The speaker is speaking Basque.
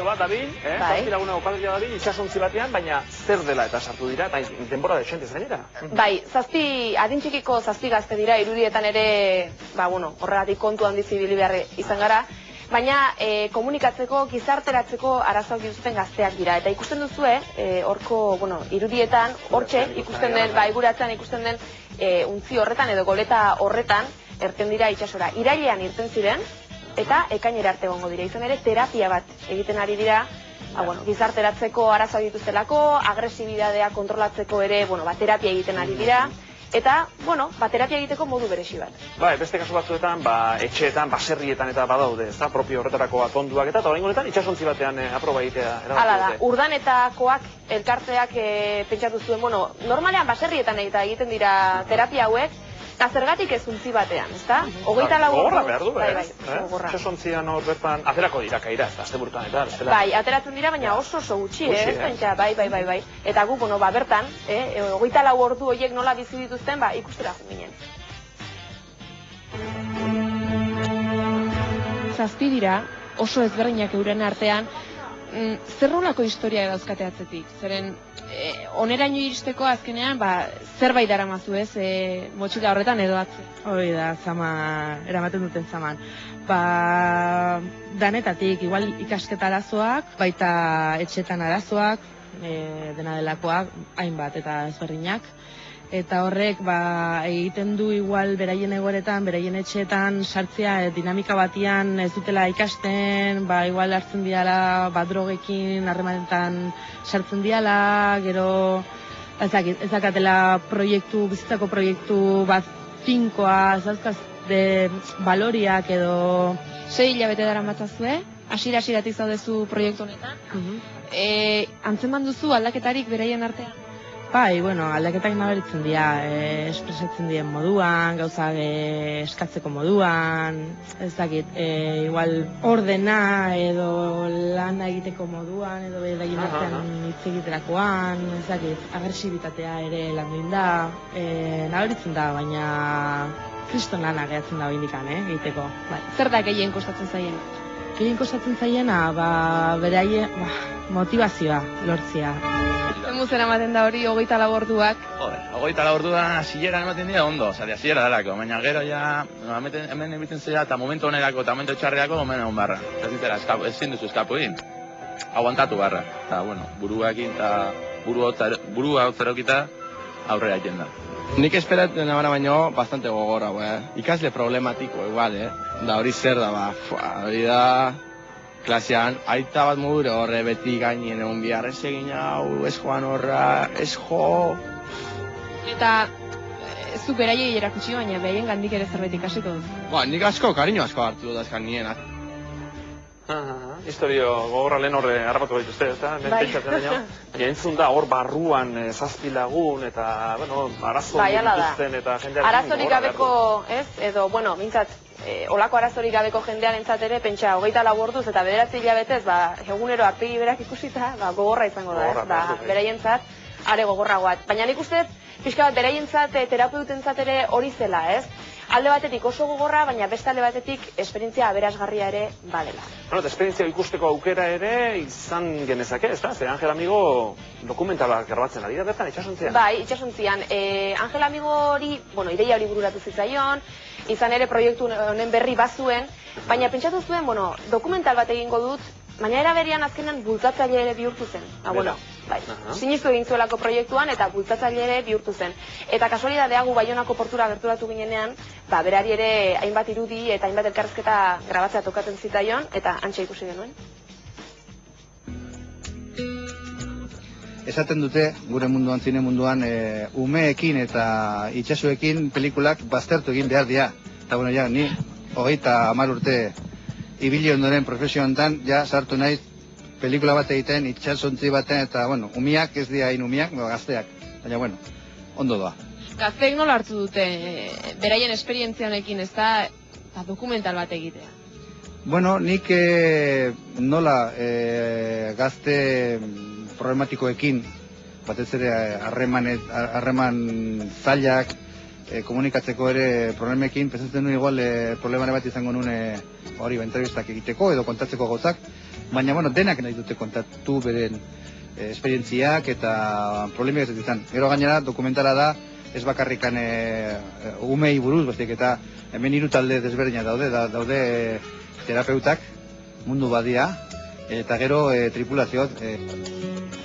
bat dabil, zazpi laguneko kuadrilla dabil, itxasontzi batean, baina zer dela eta sartu dira, eta denbora desentez gainera. Bai, adin txikiko zazpi gazte dira, irudietan ere, horregatik kontu handiz ibili behar izan gara, baina komunikatzeko, gizarteratzeko arazoak dituzten gazteak dira. Eta ikusten duzue, horko, irudietan, hortxe, ikusten den, guratzean ikusten den, untzi horretan edo goleta horretan, erten dira itxasora. Irailean irten ziren, eta ekainera arte egongo dira. Izan ere, terapia bat egiten ari dira, gizarteratzeko arazoak dituztelako, agresibidadea kontrolatzeko ere, terapia egiten ari dira, eta, terapia egiteko modu beresi bat. Beste kasu batzuetan, etxeetan, baserrietan eta badaude, ez da, propio horretarako atonduak eta orain honetan itxasontzi batean aproba egitea erabaki dute. Hala da, urdanetakoak elkarteak pentsatu zuen, normalean baserrietan egiten dira terapia hauek, eta zergatik ez untzi batean, ezta? Gogorra behar du, itxasontzian hor bertan, aterako dira kaira, ez da, azte burutan eta, bestela. Bai, ateratzen dira, baina oso gutxi, bai. Eta gu, bertan, 24 ordu horiek nola bizi dituzten, ikustera junginen. Zazpi dira, oso ezberdinak euren artean, zer nolako historia dauzkate atzetik? Zeren, oneraino iristeko azkenean, zerbait daramazu ez, motxila horretan edo atze? Hoi da, eramaten duten zaman. Danetatik, igual ikasketa arazoak, baita etxetan arazoak, dena delakoak, hainbat eta ezberdinak. Eta horrek, egiten du igual beraien egoeretan, beraien etxeetan sartzea dinamika batian ez dutela ikasten, igual hartzen diala, drogekin harremanetan sartzen diala, gero ez dakatela bizitzako proiektu bat finkoa, zauzkaz de baloriak edo... 6 hilabete dara matzazue, hasieratik zaudezu proiektu honetan. Antzeman duzu aldaketarik beraien artean? Aldaketak nabaritzen dira, espresatzen diren moduan, gauzak eskatzeko moduan, ez dakit, igual ordena edo lana egiteko moduan, edo beraien artean hitz egiterakoan, ez dakit, agresibitatea ere landuin da, nabaritzen da, baina kriston lana gehatzen da indikan, egiteko. Zer da gehien kostatzen zaien? Gehien kostatzen zaiena, beraien motivazioa lortzia. Zer ematen da hori 24 orduak? 24 orduan hasieran ematen dira ondo, hasiera dalako, baina gero ja, hemen ebiten zera eta momentu onerako eta momentu txarreako hemen egon barra. Ezin duzu eskapu egin, aguantatu barra. Eta, buruakin eta burua hotzerokita aurrera egin da. Nik esperatzen nabara baino bastante gogorra, ikasle problematiko igual, da hori zer da, hori da... Klasean, aita bat modure horre beti gainen egon bihar ez egin hau, ez joan horra, ez jo... Eta, zu beraiei erakutsi baina behaien gandik ere zerbait ikasiko duzu? Nik kariño asko hartu dut azkan nienak. Historio gogorra lehen horre harrapatu dituzte, eta pentsatzen baina entzun da hor barruan 7 lagun eta, arazorik dituzten eta jendearen... Arazorik gabeko, ez? Edo, mintzat, olako arazorik gabeko jendean entzatere, pentsa, 24 orduz eta 9 hilabetez, egunero arpegi berak ikusita, gogorra izango da, ez? Beraientzat, are gogorragoat. Baina nik ustez, pixka bat, beraientzat, terapeutentzat ere hori zela, ez? Alde batetik oso gogorra, baina beste alde batetik esperientzia aberasgarria ere badela. Esperientzia ikusteko aukera ere izan genezake, ez da? Ze Angel Amigo dokumentalak grabatzen ari da bertan, itxasontzian? Bai, itxasontzian. Angel Amigo hori, ideia hori bururatu zitzaion, izan ere proiektu honen berri bazuen, baina pentsatu zuen, dokumental bat egingo dut, baina era berean azkenan bultzatzaile ere bihurtu zen. Sinistu egin zuelako proiektuan eta bultzatzaile ere bihurtu zen. Eta kasualidadea gu Baionako portura gerturatu ginenean, berari ere hainbat irudi eta hainbat elkarrizketa grabatzea tokatzen zitzaion, eta hantxe ikusi genuen. Esaten dute, gure munduan, zine munduan, umeekin eta itxasuekin pelikulak baztertu egin behar dira. Eta ni 30 urte ibili ondoren profesionetan, sartu naiz pelikula bat egiten, itxasontzi baten, eta, umiak ez dira umiak, gazteak. Baina, ondo doa. Gazteek nola hartu dute, beraien esperientzia honekin, ez da, dokumental bat egitea? Nik nola gazte problematikoekin, batez ere harreman zailak, komunikatzeko ere problemekin, pensatzen nuen igual problemare bat izango nuen hori entrevistak egiteko edo kontatzeko gauzak, baina, bueno, denak nahi dute kontatu beren esperientziak eta problemik ez ditan. Gero gainera, dokumentala da, ez bakarrikan umei buruz, baizik eta hemen 3 talde desberdinak daude terapeutak, mundu badia, eta gero tripulazioak.